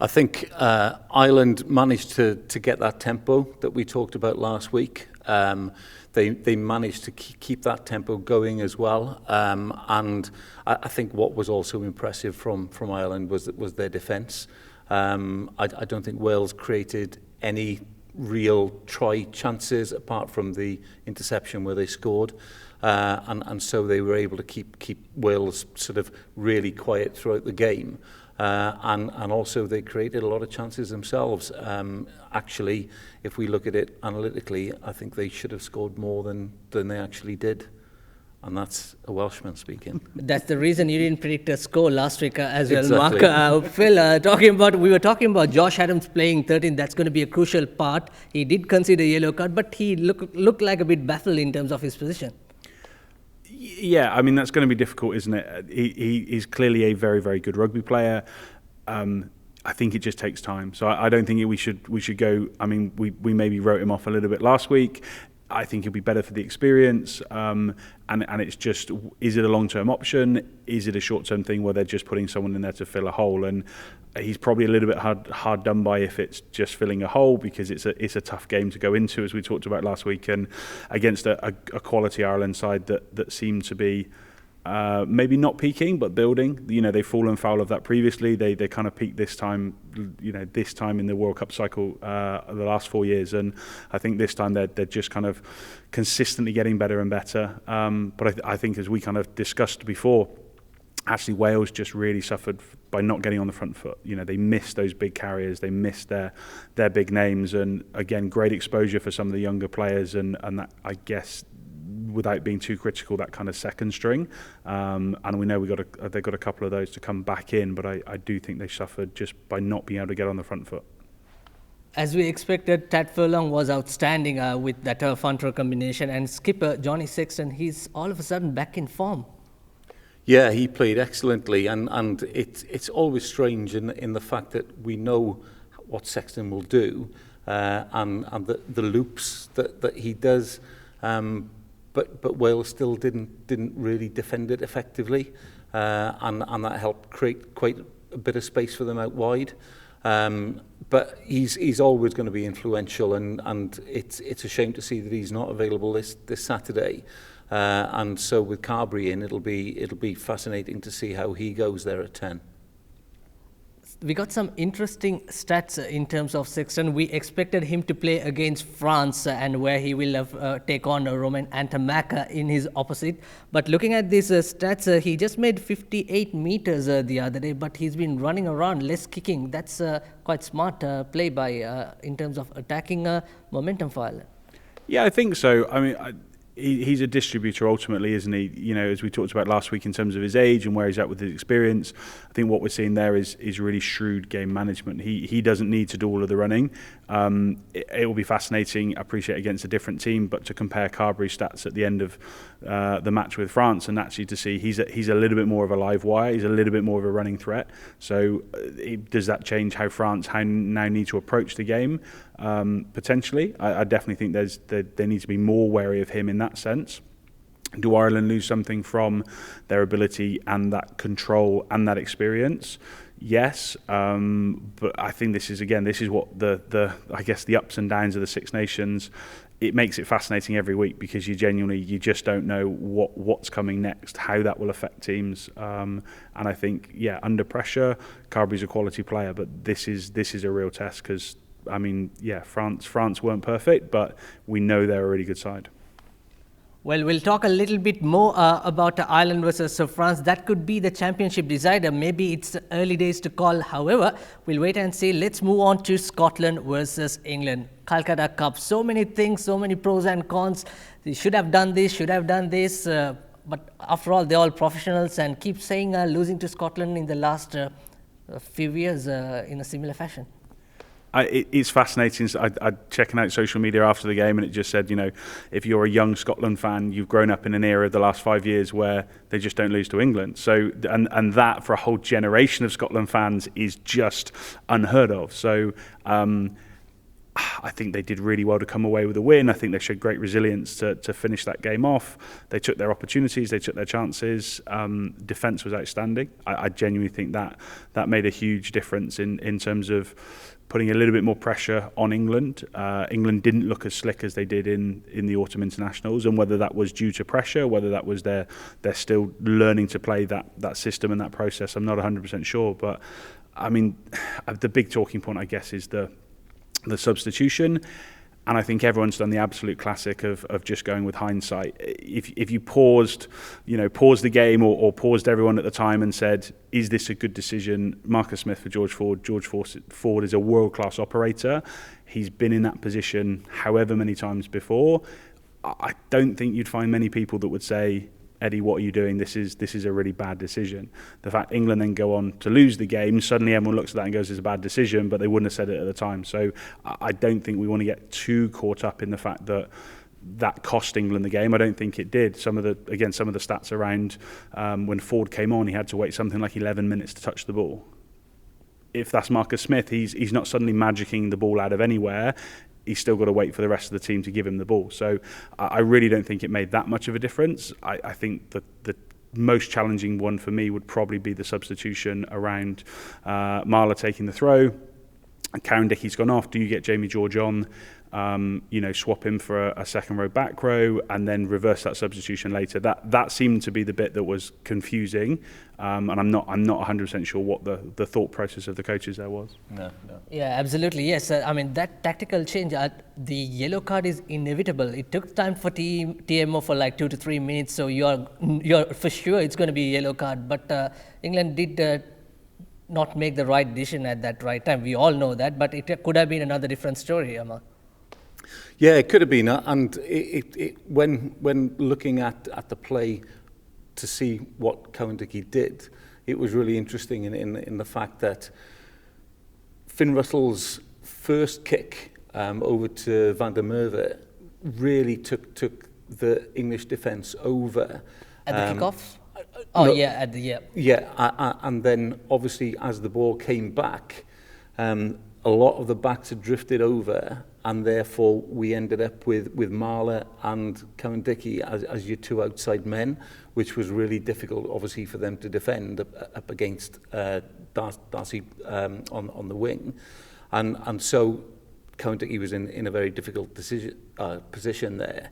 I think Ireland managed to get that tempo that we talked about last week. They managed to keep that tempo going as well. And I think what was also impressive from Ireland was their defence. I don't think Wales created any real try chances apart from the interception where they scored. And so they were able to keep Wales sort of really quiet throughout the game. And also they created a lot of chances themselves. Actually, if we look at it analytically, I think they should have scored more than they actually did. And that's a Welshman speaking. That's the reason you didn't predict a score last week as well, Exactly. Mark. Phil, we were talking about Josh Adams playing 13. That's going to be a crucial part. He did concede a yellow card, but he looked like a bit baffled in terms of his position. Yeah, I mean, that's going to be difficult, isn't it? He's clearly a very, very good rugby player. I think it just takes time. So I don't think we should go. I mean, we maybe wrote him off a little bit last week. I think he'll be better for the experience. And it's just, is it a long-term option? Is it a short-term thing where they're just putting someone in there to fill a hole? And he's probably a little bit hard done by if it's just filling a hole, because it's a tough game to go into, as we talked about last week, and against a quality Ireland side that seemed to be maybe not peaking but building. You know, they've fallen foul of that previously. They kind of peaked this time in the World Cup cycle the last 4 years, and I think this time they're just kind of consistently getting better and better. But I think, as we kind of discussed before, actually Wales just really suffered by not getting on the front foot. You know, they missed those big carriers, they missed their big names, and again, great exposure for some of the younger players, and that, I guess, without being too critical, that kind of second string. And we know they've got a couple of those to come back in, but I do think they suffered just by not being able to get on the front foot. As we expected, Tad Furlong was outstanding with that front row combination, and skipper Johnny Sexton, he's all of a sudden back in form. Yeah, he played excellently, and it's always strange in the fact that we know what Sexton will do, and the loops that he does, but Wales still didn't really defend it effectively, and that helped create quite a bit of space for them out wide. But he's always going to be influential, and it's a shame to see that he's not available this Saturday. And so with Carberry in, it'll be fascinating to see how he goes there at 10. We got some interesting stats in terms of Sexton. We expected him to play against France, and where he will take on Romain Ntamack in his opposite. But looking at these stats, he just made 58 meters the other day, but he's been running around, less kicking. That's quite smart play by in terms of attacking momentum for Ireland. Yeah, I think so. I mean, he's a distributor ultimately, isn't he? You know, as we talked about last week in terms of his age and where he's at with his experience, I think what we're seeing there is really shrewd game management. He doesn't need to do all of the running. It will be fascinating, I appreciate, against a different team, but to compare Carberry's stats at the end of the match with France, and actually to see he's a little bit more of a live wire, he's a little bit more of a running threat. So does that change how France now need to approach the game? Potentially. I definitely think they need to be more wary of him in that sense. Do Ireland lose something from their ability and that control and that experience? Yes, but I think this is what I guess the ups and downs of the Six Nations. It makes it fascinating every week, because you just don't know what's coming next, how that will affect teams. And I think, under pressure, Carberry's a quality player, but this is a real test, because I mean, France weren't perfect, but we know they're a really good side. Well, we'll talk a little bit more about Ireland versus France. That could be the championship decider. Maybe it's early days to call. However, we'll wait and see. Let's move on to Scotland versus England. Calcutta Cup. So many things, so many pros and cons. They should have done this, but after all, they're all professionals, and keep saying losing to Scotland in the last few years in a similar fashion. It's fascinating. I'm checking out social media after the game, and it just said, you know, if you're a young Scotland fan, you've grown up in an era of the last 5 years where they just don't lose to England. So, and that for a whole generation of Scotland fans is just unheard of. So, I think they did really well to come away with a win. I think they showed great resilience to finish that game off. They took their opportunities, they took their chances. Defence was outstanding. I genuinely think that made a huge difference in terms of putting a little bit more pressure on England. England didn't look as slick as they did in the autumn internationals, and whether that was due to pressure, whether that was they're still learning to play that system and that process, I'm not 100% sure. But I mean, the big talking point, I guess, is the substitution. And I think everyone's done the absolute classic of just going with hindsight. If you paused the game or paused everyone at the time and said, is this a good decision? Marcus Smith for George Ford. George Ford is a world-class operator. He's been in that position however many times before. I don't think you'd find many people that would say, Eddie, what are you doing? This is a really bad decision. The fact England then go on to lose the game, suddenly everyone looks at that and goes, it's a bad decision, but they wouldn't have said it at the time. So I don't think we want to get too caught up in the fact that cost England the game. I don't think it did. Some of the stats around when Ford came on, he had to wait something like 11 minutes to touch the ball. If that's Marcus Smith, he's not suddenly magicking the ball out of anywhere. He's still got to wait for the rest of the team to give him the ball. So I really don't think it made that much of a difference. I think the most challenging one for me would probably be the substitution around Marler taking the throw. Karen Dickey's gone off. Do you get Jamie George on? Swap him for a second row back row and then reverse that substitution later. That seemed to be the bit that was confusing, and I'm not 100% sure what the thought process of the coaches there was. No. Yeah, absolutely. Yes, I mean that tactical change. The yellow card is inevitable. It took time for TMO for like 2 to 3 minutes, so you're for sure it's going to be a yellow card. But England did. Not make the right decision at that right time. We all know that, but it could have been another different story, Amar. Yeah, it could have been, and when looking at the play to see what Cowan-Dickey did, it was really interesting in the fact that Finn Russell's first kick over to Van der Merwe really took the English defence over. At the kickoff? And then obviously as the ball came back, a lot of the backs had drifted over, and therefore we ended up with Marler and Cowan-Dickey as your two outside men, which was really difficult, obviously, for them to defend up against Darcy on the wing, and so Cowan-Dickey was in a very difficult position there.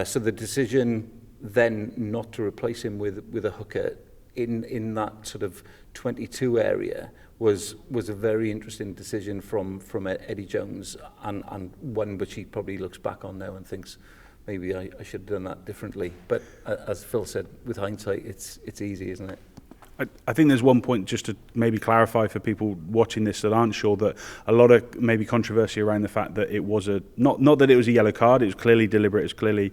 So the decision then not to replace him with a hooker in that sort of 22 area was a very interesting decision from Eddie Jones, and one which he probably looks back on now and thinks maybe I should have done that differently. But as Phil said, with hindsight, it's easy, isn't it? I think there's one point just to maybe clarify for people watching this that aren't sure, that a lot of maybe controversy around the fact that it was not that it was a yellow card, it was clearly deliberate, it was clearly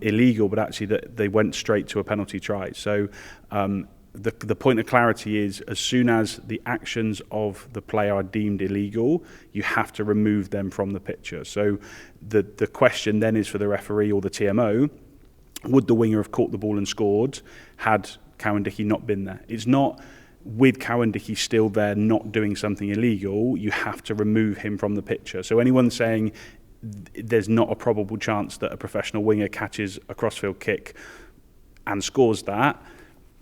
illegal, but actually that they went straight to a penalty try. So the point of clarity is, as soon as the actions of the player are deemed illegal, you have to remove them from the picture. So the question then is for the referee or the TMO, would the winger have caught the ball and scored had Cowan-Dickey not been there? It's not with Cowan-Dickey still there not doing something illegal, you have to remove him from the picture. So anyone saying there's not a probable chance that a professional winger catches a crossfield kick and scores that,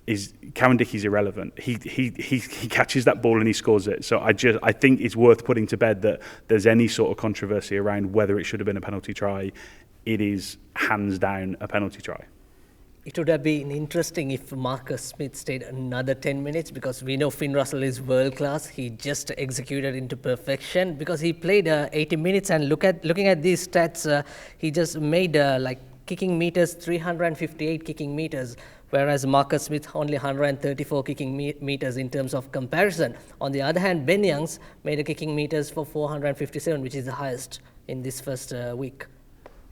is Cowan-Dickey's irrelevant. He catches that ball and he scores it. So I think it's worth putting to bed that there's any sort of controversy around whether it should have been a penalty try. It is hands down a penalty try. It would have been interesting if Marcus Smith stayed another 10 minutes, because we know Finn Russell is world class. He just executed into perfection because he played 80 minutes, and looking at these stats, he just made kicking meters, 358 kicking meters, whereas Marcus Smith only 134 kicking meters in terms of comparison. On the other hand, Ben Youngs made a kicking meters for 457, which is the highest in this first week.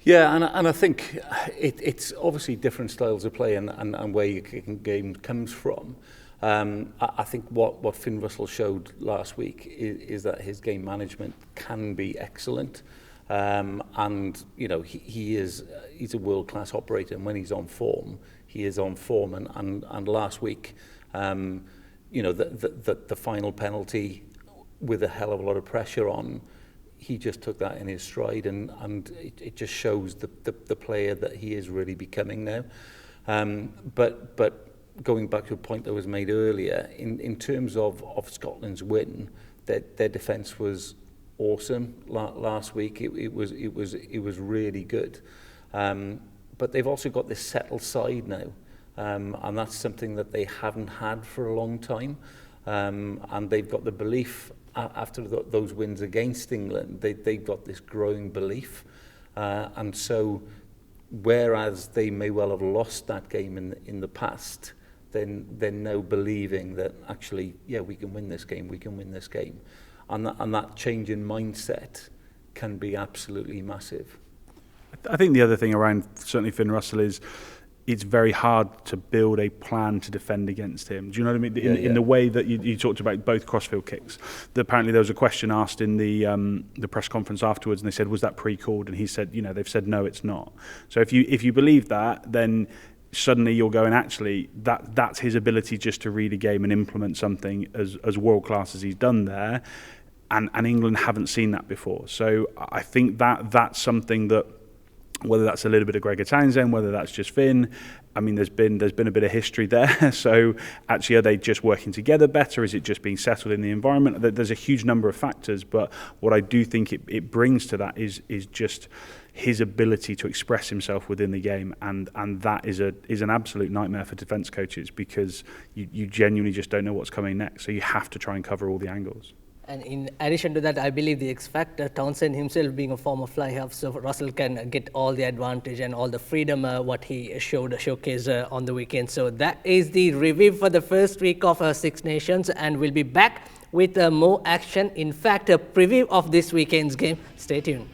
Yeah, and I think it's obviously different styles of play and where your kicking game comes from. I think what Finn Russell showed last week is that his game management can be excellent, and he's a world class operator, and when he's on form, he is on form. And last week, the final penalty with a hell of a lot of pressure on. he just took that in his stride, and it just shows the player that he is really becoming now. But going back to a point that was made earlier, in terms of Scotland's win, their defence was awesome last week. It was really good. But they've also got this settled side now, and that's something that they haven't had for a long time. And they've got the belief after those wins against England, they've got this growing belief, and so whereas they may well have lost that game in the past, then they're now believing that actually, yeah, we can win this game, and that change in mindset can be absolutely massive. I think the other thing around certainly Finn Russell is it's very hard to build a plan to defend against him. Do you know what I mean? In the way that you talked about both crossfield kicks. Apparently there was a question asked in the press conference afterwards, and they said, was that pre-called? And he said, they've said, no, it's not. So if you believe that, then suddenly you're going, actually, that's his ability just to read a game and implement something as world-class as he's done there. And England haven't seen that before. So I think that's something that, whether that's a little bit of Gregor Townsend, whether that's just Finn, I mean, there's been a bit of history there. So actually, are they just working together better? Is it just being settled in the environment? There's a huge number of factors, but what I do think it brings to that is just his ability to express himself within the game, and that is an absolute nightmare for defence coaches, because you genuinely just don't know what's coming next. So you have to try and cover all the angles. And in addition to that, I believe the X factor, Townsend himself being a former fly half, so Russell can get all the advantage and all the freedom what he showcased on the weekend. So that is the review for the first week of Six Nations, and we'll be back with more action. In fact, a preview of this weekend's game. Stay tuned.